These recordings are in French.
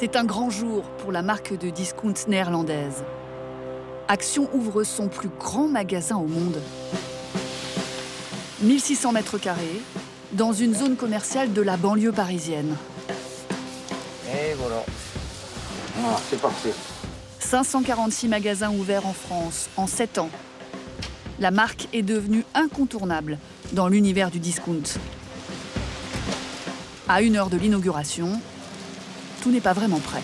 C'est un grand jour pour la marque de discount néerlandaise. Action ouvre son plus grand magasin au monde. 1600 mètres carrés, dans une zone commerciale de la banlieue parisienne. Et voilà. Ah, c'est parfait. 546 magasins ouverts en France en 7 ans. La marque est devenue incontournable dans l'univers du discount. À 1 heure de l'inauguration, tout n'est pas vraiment prêt.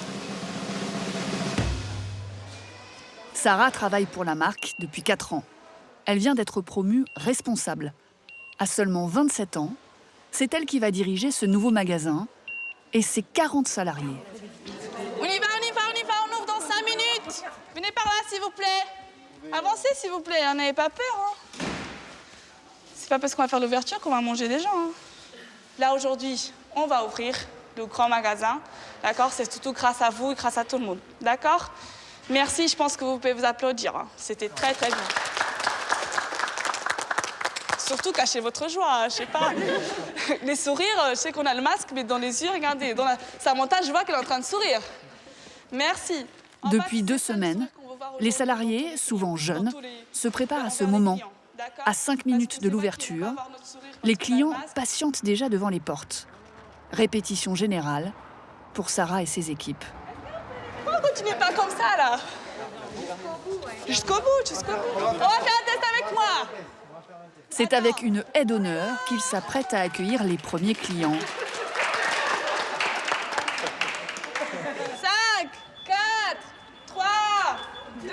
Sarah travaille pour la marque depuis 4 ans. Elle vient d'être promue responsable. À seulement 27 ans, c'est elle qui va diriger ce nouveau magasin et ses 40 salariés. On y va, on ouvre dans 5 minutes. Venez par là, s'il vous plaît. Avancez, s'il vous plaît, n'ayez pas peur. C'est pas parce qu'on va faire l'ouverture qu'on va manger des gens. Là, aujourd'hui, on va ouvrir le grand magasin. D'accord? C'est surtout grâce à vous et grâce à tout le monde. D'accord? Merci, je pense que vous pouvez vous applaudir. C'était très, très bien. Surtout cachez votre joie, je sais pas. Les sourires, je sais qu'on a le masque, mais dans les yeux, regardez. Samantha, je vois qu'elle est en train de sourire. Merci. Depuis 2 semaines, les salariés, souvent jeunes, se préparent à ce moment. À 5 minutes de l'ouverture, les clients patientent déjà devant les portes. Répétition générale pour Sarah et ses équipes. Pourquoi on continue pas comme ça, là? Jusqu'au bout, jusqu'au bout. On va faire un test avec moi. C'est avec une haie d'honneur qu'il s'apprête à accueillir les premiers clients. 5, 4, 3, 2, 1...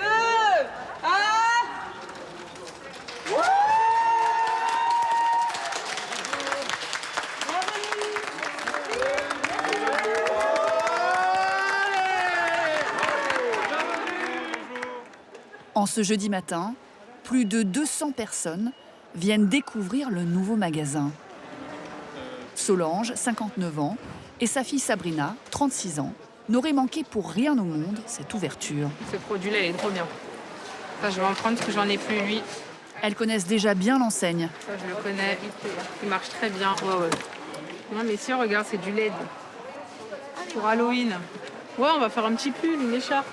En ce jeudi matin, plus de 200 personnes viennent découvrir le nouveau magasin. Solange, 59 ans, et sa fille Sabrina, 36 ans, n'auraient manqué pour rien au monde cette ouverture. Ce produit-là, il est trop bien. Ça, je vais en prendre parce que j'en ai plus, lui. Elles connaissent déjà bien l'enseigne. Ça, je le connais. Il marche très bien. Ouais. Non, mais si on regarde, c'est du LED. Pour Halloween. Ouais, on va faire un petit pull, une écharpe.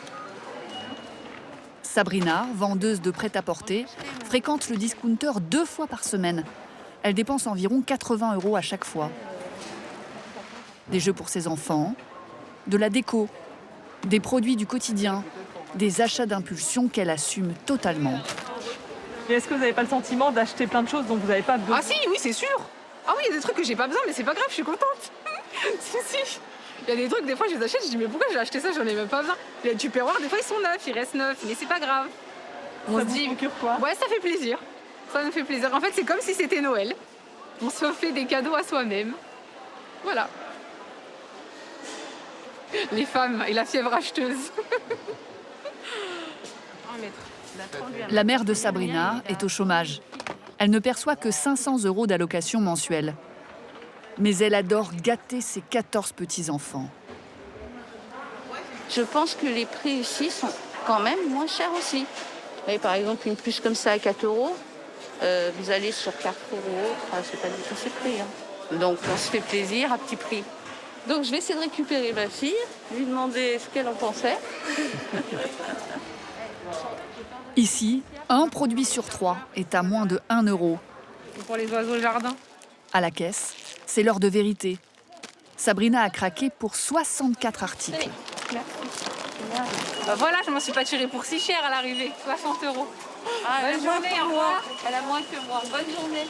Sabrina, vendeuse de prêt-à-porter, fréquente le discounter 2 fois par semaine. Elle dépense environ 80 € à chaque fois. Des jeux pour ses enfants, de la déco, des produits du quotidien, des achats d'impulsion qu'elle assume totalement. Et est-ce que vous n'avez pas le sentiment d'acheter plein de choses dont vous n'avez pas besoin? Ah si, oui, c'est sûr. Ah oui, il y a des trucs que j'ai pas besoin, mais c'est pas grave, je suis contente. si. Il y a des trucs, des fois, je les achète, je dis mais pourquoi j'ai acheté ça, j'en ai même pas besoin. Les Tupperware, des fois, ils sont neufs, ils restent neufs, mais c'est pas grave. On se dit quoi? Ouais, ça fait plaisir. Ça nous fait plaisir. En fait, c'est comme si c'était Noël. On se fait des cadeaux à soi-même. Voilà. Les femmes et la fièvre acheteuse. La mère de Sabrina est au chômage. Elle ne perçoit que 500 € d'allocation mensuelle. Mais elle adore gâter ses 14 petits-enfants. Je pense que les prix ici sont quand même moins chers aussi. Et par exemple, une puce comme ça à 4 €, vous allez sur Carrefour ou autre, c'est pas du tout ce prix. Donc on se fait plaisir à petit prix. Donc je vais essayer de récupérer ma fille, lui demander ce qu'elle en pensait. Ici, un produit sur 3 est à moins de 1 €. Pour les oiseaux au jardin. À la caisse, c'est l'heure de vérité. Sabrina a craqué pour 64 articles. Bah voilà, je m'en suis pas tirée pour si cher à l'arrivée. 60 €. Bonne journée, au revoir. Elle a moins que moi. Bonne journée.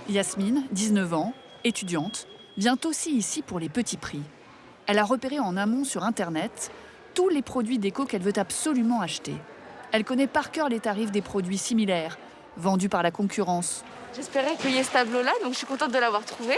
Yasmine, 19 ans, étudiante, vient aussi ici pour les petits prix. Elle a repéré en amont sur Internet tous les produits déco qu'elle veut absolument acheter. Elle connaît par cœur les tarifs des produits similaires, vendus par la concurrence. J'espérais qu'il y ait ce tableau-là, donc je suis contente de l'avoir trouvé.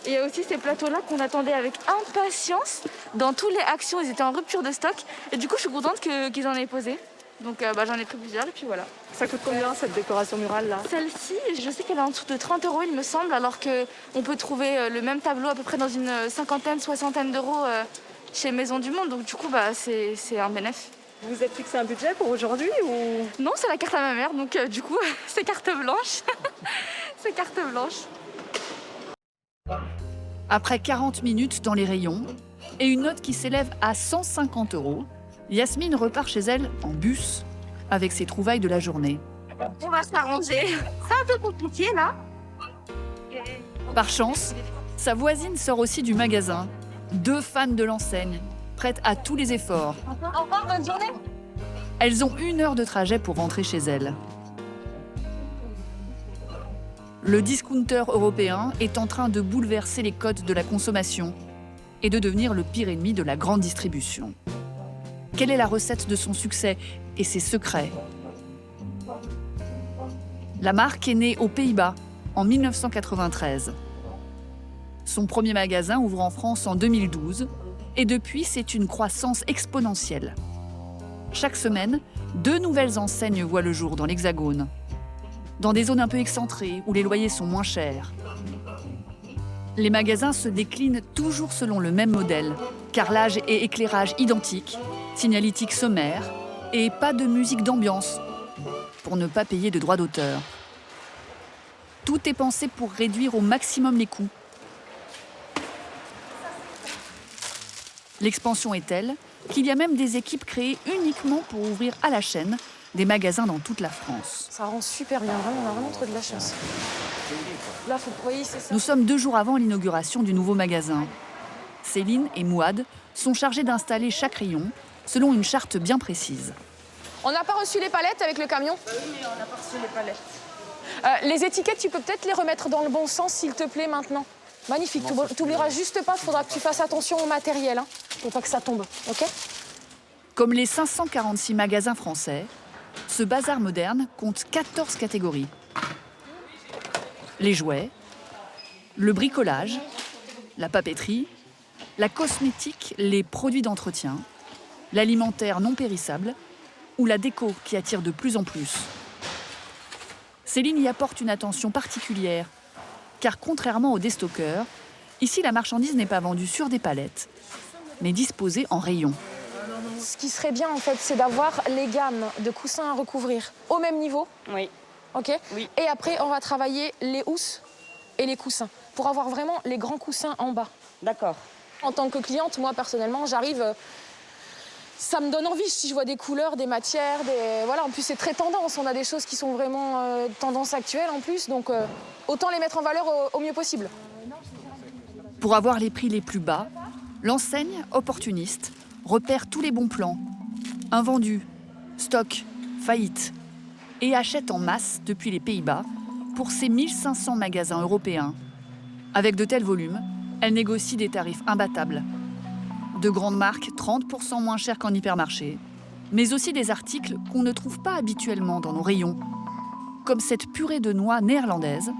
Et il y a aussi ces plateaux-là qu'on attendait avec impatience. Dans toutes les actions, ils étaient en rupture de stock. Et du coup, je suis contente qu'ils en aient posé. Donc j'en ai pris plusieurs et puis voilà. Ça coûte combien cette décoration murale là? Celle-ci, je sais qu'elle est en dessous de 30 € il me semble, alors qu'on peut trouver le même tableau à peu près dans une cinquantaine, soixantaine d'euros chez Maison du Monde. Donc du coup, c'est un bénéfice. Vous vous êtes fixé un budget pour aujourd'hui ou? Non, c'est la carte à ma mère, donc du coup, c'est carte blanche. C'est carte blanche. Après 40 minutes dans les rayons, et une note qui s'élève à 150 €, Yasmine repart chez elle en bus avec ses trouvailles de la journée. On va s'arranger. C'est un peu compliqué là. Par chance, sa voisine sort aussi du magasin. 2 fans de l'enseigne, prêtes à tous les efforts. Au revoir, bonne journée. Elles ont 1 heure de trajet pour rentrer chez elles. Le discounter européen est en train de bouleverser les codes de la consommation et de devenir le pire ennemi de la grande distribution. Quelle est la recette de son succès et ses secrets? La marque est née aux Pays-Bas en 1993. Son premier magasin ouvre en France en 2012 et depuis, c'est une croissance exponentielle. Chaque semaine, 2 nouvelles enseignes voient le jour dans l'Hexagone, dans des zones un peu excentrées où les loyers sont moins chers. Les magasins se déclinent toujours selon le même modèle, carrelage et éclairage identiques, signalétique sommaire et pas de musique d'ambiance pour ne pas payer de droits d'auteur. Tout est pensé pour réduire au maximum les coûts. L'expansion est telle qu'il y a même des équipes créées uniquement pour ouvrir à la chaîne des magasins dans toute la France. Ça rend super bien, vraiment, on a vraiment trop de la chance. Là, vous voyez, c'est ça. Nous sommes 2 jours avant l'inauguration du nouveau magasin. Céline et Mouad sont chargés d'installer chaque rayon selon une charte bien précise. On n'a pas reçu les palettes avec le camion? Oui, mais on n'a pas reçu les palettes. Les étiquettes, tu peux peut-être les remettre dans le bon sens, s'il te plaît, maintenant. Magnifique, t'oublieras juste pas, il faudra que tu fasses attention au matériel, hein, pour pas que ça tombe, ok? Comme les 546 magasins français, ce bazar moderne compte 14 catégories. Les jouets, le bricolage, la papeterie, la cosmétique, les produits d'entretien, l'alimentaire non périssable ou la déco qui attire de plus en plus. Céline y apporte une attention particulière, car contrairement aux déstockeurs, ici la marchandise n'est pas vendue sur des palettes, mais disposée en rayons. Ce qui serait bien, en fait, c'est d'avoir les gammes de coussins à recouvrir au même niveau. Oui. Ok. Oui. Et après, on va travailler les housses et les coussins pour avoir vraiment les grands coussins en bas. D'accord. En tant que cliente, moi, personnellement, j'arrive... Ça me donne envie si je vois des couleurs, des matières, des... Voilà, en plus, c'est très tendance. On a des choses qui sont vraiment tendance actuelle, en plus. Donc, autant les mettre en valeur au mieux possible. Pour avoir les prix les plus bas, l'enseigne opportuniste repère tous les bons plans, invendus, stock, faillite, et achète en masse depuis les Pays-Bas pour ses 1500 magasins européens. Avec de tels volumes, elle négocie des tarifs imbattables. De grandes marques 30% moins chères qu'en hypermarché, mais aussi des articles qu'on ne trouve pas habituellement dans nos rayons, comme cette purée de noix néerlandaise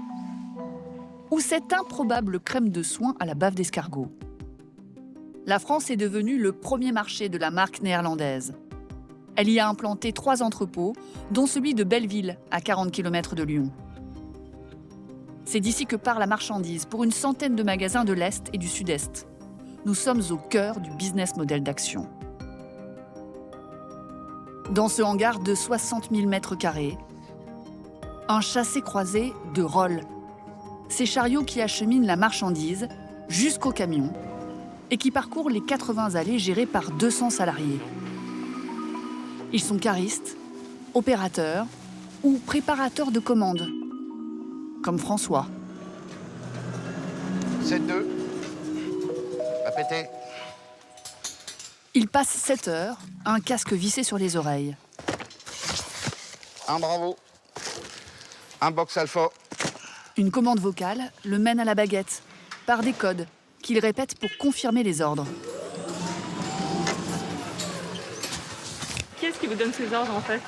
ou cette improbable crème de soin à la bave d'escargot. La France est devenue le premier marché de la marque néerlandaise. Elle y a implanté 3 entrepôts, dont celui de Belleville, à 40 km de Lyon. C'est d'ici que part la marchandise pour une centaine de magasins de l'Est et du Sud-Est. Nous sommes au cœur du business model d'Action. Dans ce hangar de 60 000 m², un chassé-croisé de rôles. Ces chariots qui acheminent la marchandise jusqu'au camion et qui parcourent les 80 allées gérées par 200 salariés. Ils sont caristes, opérateurs ou préparateurs de commandes, comme François. 7-2. Pas pété. Il passe 7 heures, un casque vissé sur les oreilles. Un bravo. Un box alpha. Une commande vocale le mène à la baguette, par des codes qu'il répète pour confirmer les ordres. Qui est-ce qui vous donne ces ordres en fait?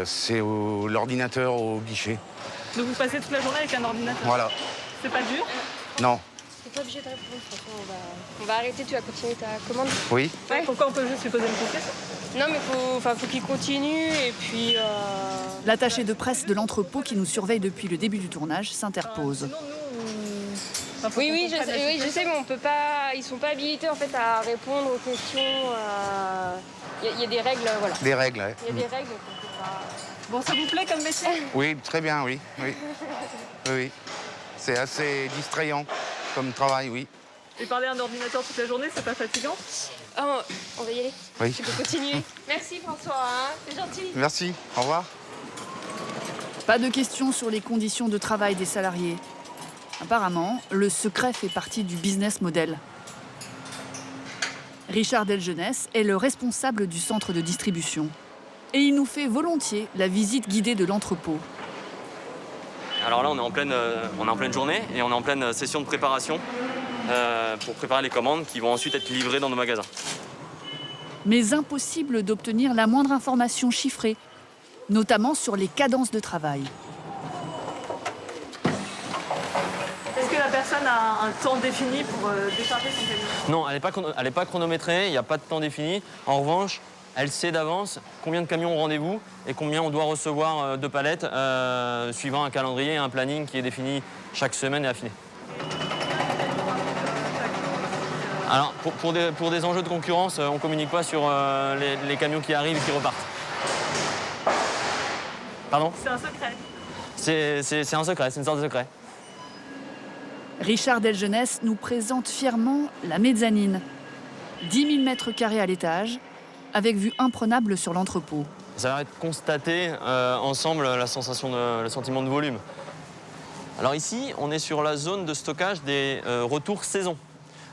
C'est l'ordinateur au guichet. Donc vous passez toute la journée avec un ordinateur? Voilà. C'est pas dur? Non. T'es pas obligé de répondre, François. On va arrêter, tu vas continuer ta commande. Oui. Ouais. Pourquoi on peut juste lui poser une question? Non, mais faut qu'il continue et puis. L'attaché de presse de l'entrepôt qui nous surveille depuis le début du tournage s'interpose. Oui, je sais, mais on peut pas. Ils sont pas habilités en fait à répondre aux questions. Il y a des règles, voilà. Des règles, ouais. Il y a des règles, donc on peut pas. Bon, ça vous plaît comme métier? Oui, très bien, oui. Oui. Oui. C'est assez distrayant comme travail, oui. Et parler à un ordinateur toute la journée, c'est pas fatigant? Oh, on va y aller. Oui. Tu peux continuer. Merci François, hein, c'est gentil. Merci. Au revoir. Pas de questions sur les conditions de travail des salariés. Apparemment, le secret fait partie du business model. Richard Delgenès est le responsable du centre de distribution. Et il nous fait volontiers la visite guidée de l'entrepôt. Alors là, on est en pleine journée et on est en pleine session de préparation pour préparer les commandes qui vont ensuite être livrées dans nos magasins. Mais impossible d'obtenir la moindre information chiffrée, notamment sur les cadences de travail. Est-ce que la personne a un temps défini pour décharger son camion? Non, elle n'est pas chronométrée, il n'y a pas de temps défini. En revanche, elle sait d'avance combien de camions ont rendez-vous et combien on doit recevoir de palettes suivant un calendrier et un planning qui est défini chaque semaine et affiné. Alors, pour des enjeux de concurrence, on ne communique pas sur les camions qui arrivent et qui repartent. Pardon? C'est un secret. C'est un secret, c'est une sorte de secret. Richard Delgenès nous présente fièrement la mezzanine. 10 000 mètres carrés à l'étage, avec vue imprenable sur l'entrepôt. Ça va être constater ensemble le sentiment de volume. Alors ici, on est sur la zone de stockage des retours saison.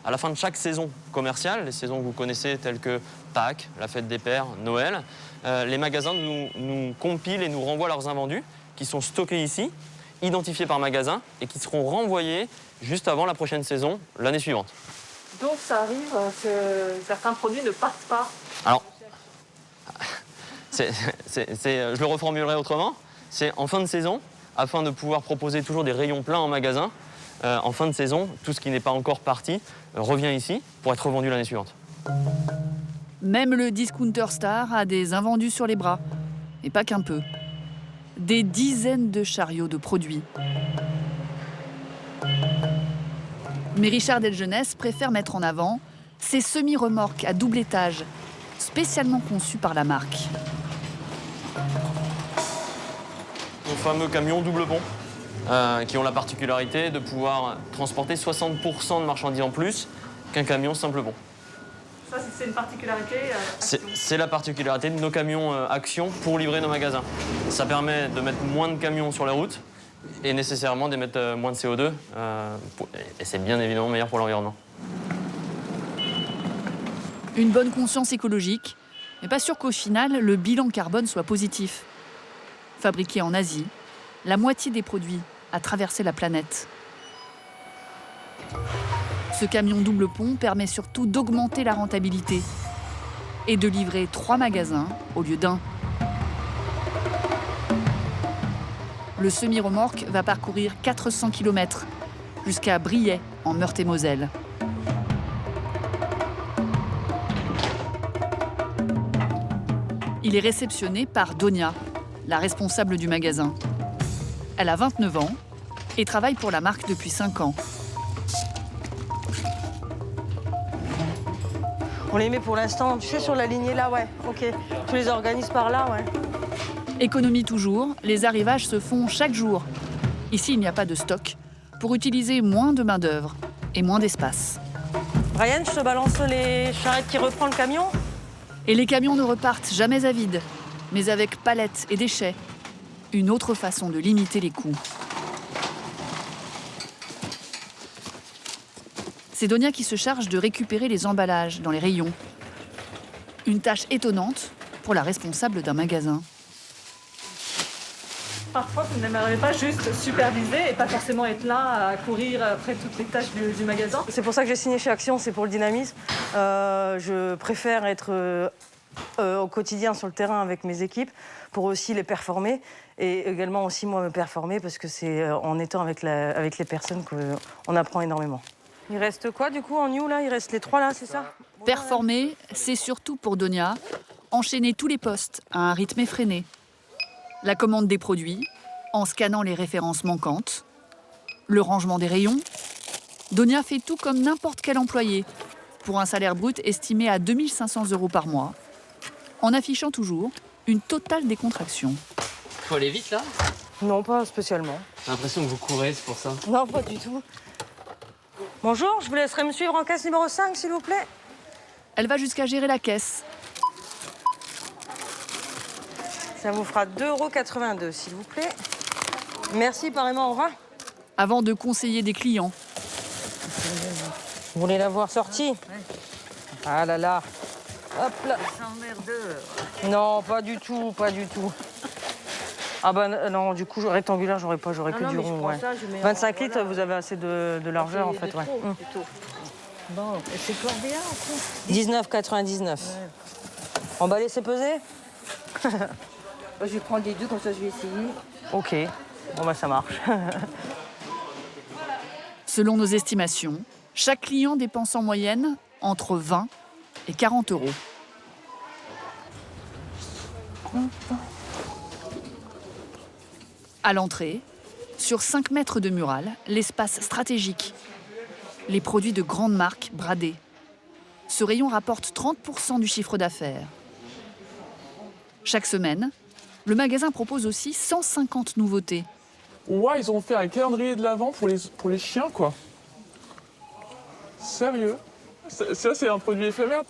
À la fin de chaque saison commerciale, les saisons que vous connaissez telles que Pâques, la fête des pères, Noël, les magasins nous compilent et nous renvoient leurs invendus qui sont stockés ici, identifiés par magasin et qui seront renvoyés juste avant la prochaine saison, l'année suivante. Donc ça arrive que certains produits ne partent pas. Alors, je le reformulerai autrement, c'est en fin de saison, afin de pouvoir proposer toujours des rayons pleins en magasin, en fin de saison, tout ce qui n'est pas encore parti revient ici pour être revendu l'année suivante. Même le discounter Star a des invendus sur les bras. Et pas qu'un peu. Des dizaines de chariots de produits. Mais Richard Delgenès préfère mettre en avant ces semi-remorques à double étage, spécialement conçues par la marque. Nos fameux camions double pont, qui ont la particularité de pouvoir transporter 60% de marchandises en plus qu'un camion simple pont. Ça, c'est une particularité. C'est la particularité de nos camions Action pour livrer nos magasins. Ça permet de mettre moins de camions sur les routes et nécessairement d'émettre moins de CO2. Et c'est bien évidemment meilleur pour l'environnement. Une bonne conscience écologique, mais pas sûr qu'au final, le bilan carbone soit positif. Fabriqué en Asie, la moitié des produits a traversé la planète. Ce camion double pont permet surtout d'augmenter la rentabilité et de livrer 3 magasins au lieu d'un. Le semi-remorque va parcourir 400 km jusqu'à Briey, en Meurthe-et-Moselle. Il est réceptionné par Donia, la responsable du magasin. Elle a 29 ans et travaille pour la marque depuis 5 ans. On les met pour l'instant, tu sais, sur la lignée là, ouais, ok. Tu les organises par là, ouais. Économie toujours, les arrivages se font chaque jour. Ici, il n'y a pas de stock pour utiliser moins de main-d'œuvre et moins d'espace. Brian, je te balance les charrettes qui reprend le camion. Et les camions ne repartent jamais à vide, mais avec palettes et déchets. Une autre façon de limiter les coûts. C'est Donia qui se charge de récupérer les emballages dans les rayons. Une tâche étonnante pour la responsable d'un magasin. Parfois, vous n'aimeriez pas juste superviser et pas forcément être là à courir après toutes les tâches du magasin. C'est pour ça que j'ai signé chez Action, c'est pour le dynamisme. Je préfère être au quotidien sur le terrain avec mes équipes pour aussi les performer et également aussi moi me performer parce que c'est en étant avec les personnes qu'on apprend énormément. Il reste quoi du coup en new là? Il reste les 3 là, c'est ça? Performer, c'est surtout pour Donia enchaîner tous les postes à un rythme effréné. La commande des produits, en scannant les références manquantes. Le rangement des rayons. Donia fait tout comme n'importe quel employé, pour un salaire brut estimé à 2 500 € par mois, en affichant toujours une totale décontraction. Faut aller vite là? Non, pas spécialement. J'ai l'impression que vous courez, c'est pour ça. Non, pas du tout. Bonjour, je vous laisserai me suivre en caisse numéro 5, s'il vous plaît. Elle va jusqu'à gérer la caisse. Ça vous fera 2,82 €, s'il vous plaît. Merci, pareillement, au revoir. Avant de conseiller des clients. Vous voulez la voir sortie? Ah là là. Hop là. Non, pas du tout, pas du tout. Ah bah non, du coup, rectangulaire, j'aurais que du rond. Ouais. 25 litres, vous avez assez de largeur, en fait. Ouais. Bon, et c'est combien en tout? 19,99. Emballer, c'est pesé? Je vais prendre les deux, comme ça je vais essayer. Ok, bon bah ça marche. Selon nos estimations, chaque client dépense en moyenne entre 20 et 40 €. À l'entrée, sur 5 mètres de mural, l'espace stratégique. Les produits de grandes marques bradés. Ce rayon rapporte 30% du chiffre d'affaires. Chaque semaine, le magasin propose aussi 150 nouveautés. Ouais, ils ont fait un calendrier de l'Avent pour les chiens, quoi. Sérieux? Ça, c'est un produit éphémère?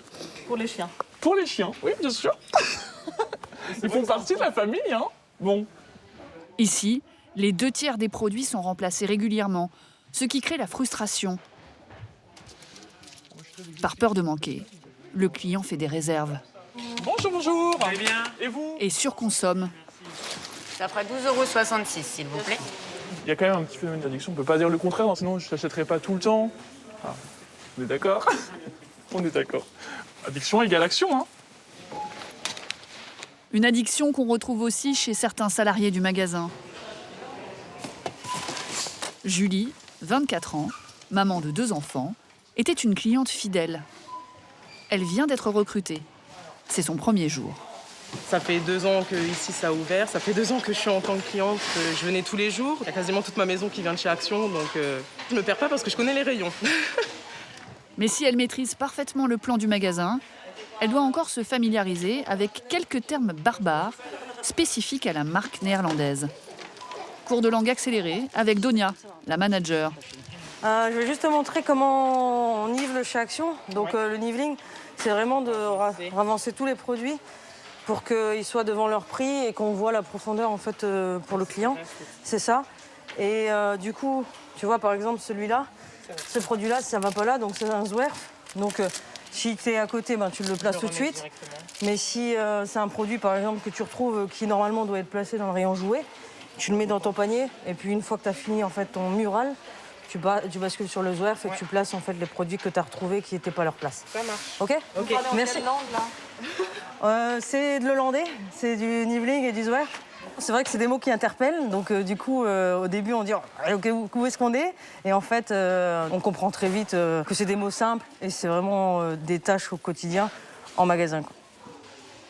Pour les chiens. Pour les chiens, oui, bien sûr. Ils font partie de la famille, hein. Bon. Ici, les 2/3 des produits sont remplacés régulièrement, ce qui crée la frustration. Par peur de manquer, le client fait des réserves. Bonjour, bonjour. Vous allez bien? Et vous? Et surconsomme. Ça fera 12,66 €, s'il vous plaît. Il y a quand même un petit phénomène d'addiction. On peut pas dire le contraire, sinon je l'achèterais pas tout le temps. Ah, on est d'accord? On est d'accord. Addiction égale action, hein. Une addiction qu'on retrouve aussi chez certains salariés du magasin. Julie, 24 ans, maman de 2 enfants, était une cliente fidèle. Elle vient d'être recrutée. C'est son premier jour. Ça fait 2 ans que ici ça a ouvert, ça fait 2 ans que je suis en tant que cliente, je venais tous les jours. Il y a quasiment toute ma maison qui vient de chez Action, donc je me perds pas parce que je connais les rayons. Mais si elle maîtrise parfaitement le plan du magasin, elle doit encore se familiariser avec quelques termes barbares spécifiques à la marque néerlandaise. Cours de langue accéléré avec Donia, la manager. Je vais juste te montrer comment on nivelle chez Action. Donc le niveling, c'est vraiment de ravancer tous les produits pour qu'ils soient devant leur prix et qu'on voit la profondeur en fait pour le client. C'est ça. Et du coup, tu vois par exemple celui-là, ce produit-là, ça va pas là, donc c'est un Zwerf. Donc si tu es à côté, ben, tu le places tout de suite. Mais si c'est un produit par exemple que tu retrouves qui normalement doit être placé dans le rayon jouet, tu le mets dans ton panier et puis une fois que tu as fini en fait ton mural, tu bascules sur le Zwerf et tu places en fait les produits que tu as retrouvés qui n'étaient pas à leur place. Ça marche. Ok? Merci. C'est de l'hollandais, c'est du niveling et du Zwerf. C'est vrai que c'est des mots qui interpellent, donc du coup au début on dit ok, où est-ce qu'on est? Et en fait on comprend très vite que c'est des mots simples et c'est vraiment des tâches au quotidien en magasin.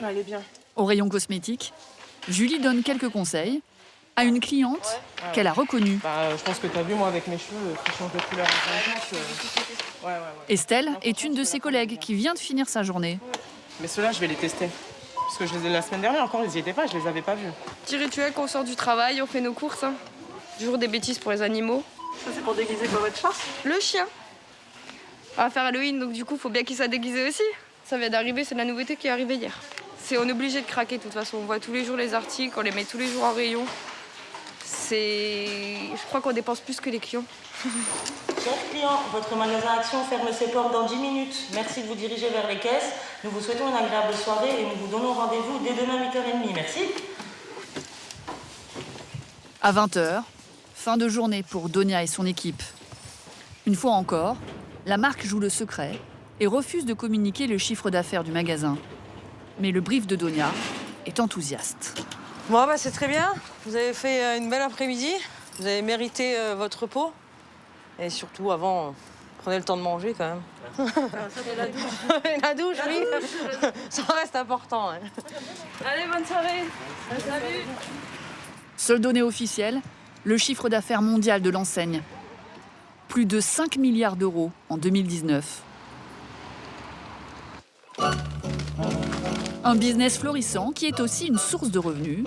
Ah, elle est bien. Au rayon cosmétique, Julie donne quelques conseils à une cliente qu'elle a reconnue. Je pense que tu as vu, moi, avec mes cheveux, qui changent de couleur. Estelle est une de ses collègues qui vient de finir sa journée. Mais ceux-là, je vais les tester. Parce que je les ai la semaine dernière, encore, ils n'y étaient pas, je les avais pas vus. Petit rituel quand on sort du travail, on fait nos courses. Hein. Toujours des bêtises pour les animaux. Ça, c'est pour déguiser quoi, votre chat? Le chien. On va faire Halloween, donc du coup, il faut bien qu'il soit déguisé aussi. Ça vient d'arriver, c'est la nouveauté qui est arrivée hier. On est obligé de craquer de toute façon. On voit tous les jours les articles, on les met tous les jours en rayon. Je crois qu'on dépense plus que les clients. Chers clients, votre magasin Action ferme ses portes dans 10 minutes. Merci de vous diriger vers les caisses. Nous vous souhaitons une agréable soirée et nous vous donnons rendez-vous dès demain 8h30. Merci. À 20h, fin de journée pour Donia et son équipe. Une fois encore, la marque joue le secret et refuse de communiquer le chiffre d'affaires du magasin. Mais le brief de Donia est enthousiaste. Bon, c'est très bien. Vous avez fait une belle après-midi. Vous avez mérité votre repos. Et surtout, avant, prenez le temps de manger quand même. La douche. La douche, oui. Ça reste important. Hein. Allez, bonne soirée. Salut. Seule donnée officielle, le chiffre d'affaires mondial de l'enseigne. Plus de 5 milliards d'euros en 2019. Un business florissant qui est aussi une source de revenus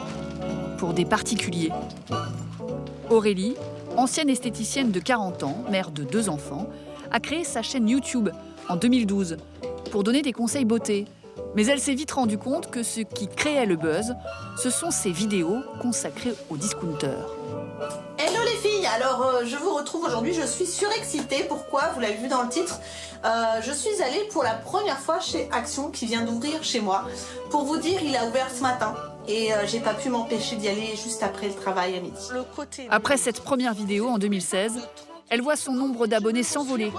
pour des particuliers. Aurélie, ancienne esthéticienne de 40 ans, mère de 2 enfants, a créé sa chaîne YouTube en 2012 pour donner des conseils beauté. Mais elle s'est vite rendue compte que ce qui créait le buzz, ce sont ses vidéos consacrées aux discounters. Hello les filles, alors je vous retrouve aujourd'hui, je suis surexcitée. Pourquoi? Vous l'avez vu dans le titre. Je suis allée pour la première fois chez Action qui vient d'ouvrir chez moi. Pour vous dire, il a ouvert ce matin et j'ai pas pu m'empêcher d'y aller juste après le travail à midi. Après cette première vidéo en 2016, elle voit son nombre d'abonnés s'envoler.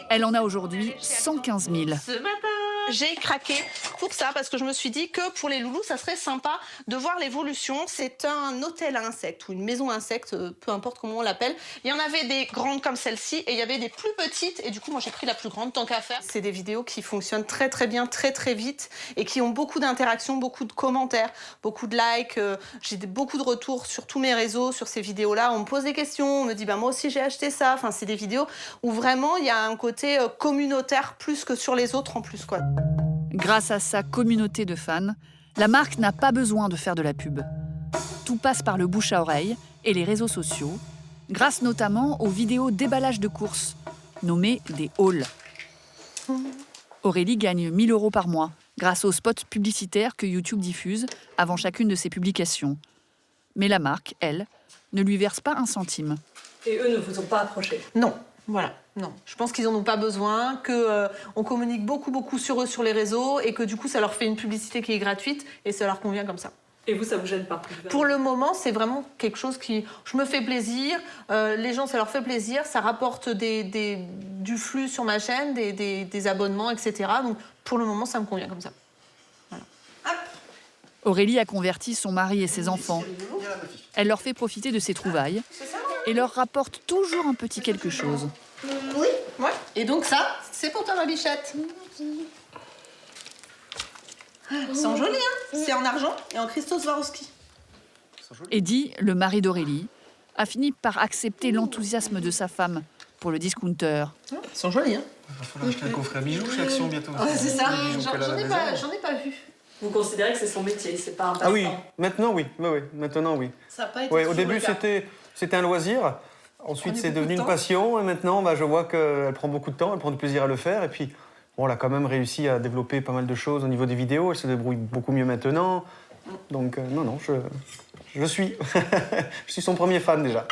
Elle en a aujourd'hui 115 000. Ce matin, j'ai craqué pour ça parce que je me suis dit que pour les loulous, ça serait sympa de voir l'évolution. C'est un hôtel à insectes ou une maison à insectes, peu importe comment on l'appelle. Il y en avait des grandes comme celle-ci et il y avait des plus petites et du coup, moi j'ai pris la plus grande tant qu'à faire. C'est des vidéos qui fonctionnent très très bien, très très vite et qui ont beaucoup d'interactions, beaucoup de commentaires, beaucoup de likes. J'ai beaucoup de retours sur tous mes réseaux sur ces vidéos-là. On me pose des questions, on me dit bah moi aussi j'ai acheté ça. Enfin, c'est des vidéos où vraiment il y a un côté communautaire plus que sur les autres en plus, quoi. Grâce à sa communauté de fans, la marque n'a pas besoin de faire de la pub. Tout passe par le bouche à oreille et les réseaux sociaux, grâce notamment aux vidéos déballage de courses, nommées des hauls. Aurélie gagne 1 000 € par mois grâce aux spots publicitaires que YouTube diffuse avant chacune de ses publications. Mais la marque, elle, ne lui verse pas un centime. Et eux ne vous ont pas approché? Non. Voilà, non. Je pense qu'ils n'en ont pas besoin, qu'on communique beaucoup sur eux sur les réseaux et que du coup, ça leur fait une publicité qui est gratuite et ça leur convient comme ça. Et vous, ça vous gêne pas? Pour le moment, c'est vraiment quelque chose qui... Je me fais plaisir, les gens, ça leur fait plaisir, ça rapporte du flux sur ma chaîne, des abonnements, etc. Donc, pour le moment, ça me convient comme ça. Voilà. Aurélie a converti son mari et ses enfants. Elle leur fait profiter de ses trouvailles et leur rapporte toujours un petit quelque chose. Oui, ouais. Et donc ça, c'est pour toi, ma bichette. C'est en joli, hein? C'est en argent et en Christos Swarovski. Eddie, le mari d'Aurélie, a fini par accepter l'enthousiasme de sa femme pour le discounter. Ils sont jolis, hein? Il va falloir acheter un coffret à bijoux chez Action bientôt. Ouais, c'est ça, Les bijoux qu'elle a à la maison. j'en ai pas vu. Vous considérez que c'est son métier, c'est pas un passe-temps? Ah oui, maintenant oui. Oui, maintenant oui. Ça a pas été Ouais, au toujours début le cas. c'était un loisir. Ensuite c'est devenu une passion et maintenant je vois qu'elle prend beaucoup de temps, elle prend du plaisir à le faire et puis bon, elle a quand même réussi à développer pas mal de choses au niveau des vidéos, elle se débrouille beaucoup mieux maintenant. Donc non, je suis je suis son premier fan déjà.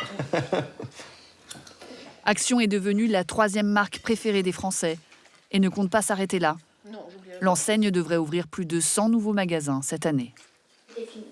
Action est devenue la 3e marque préférée des Français et ne compte pas s'arrêter là. L'enseigne devrait ouvrir plus de 100 nouveaux magasins cette année. C'est fini.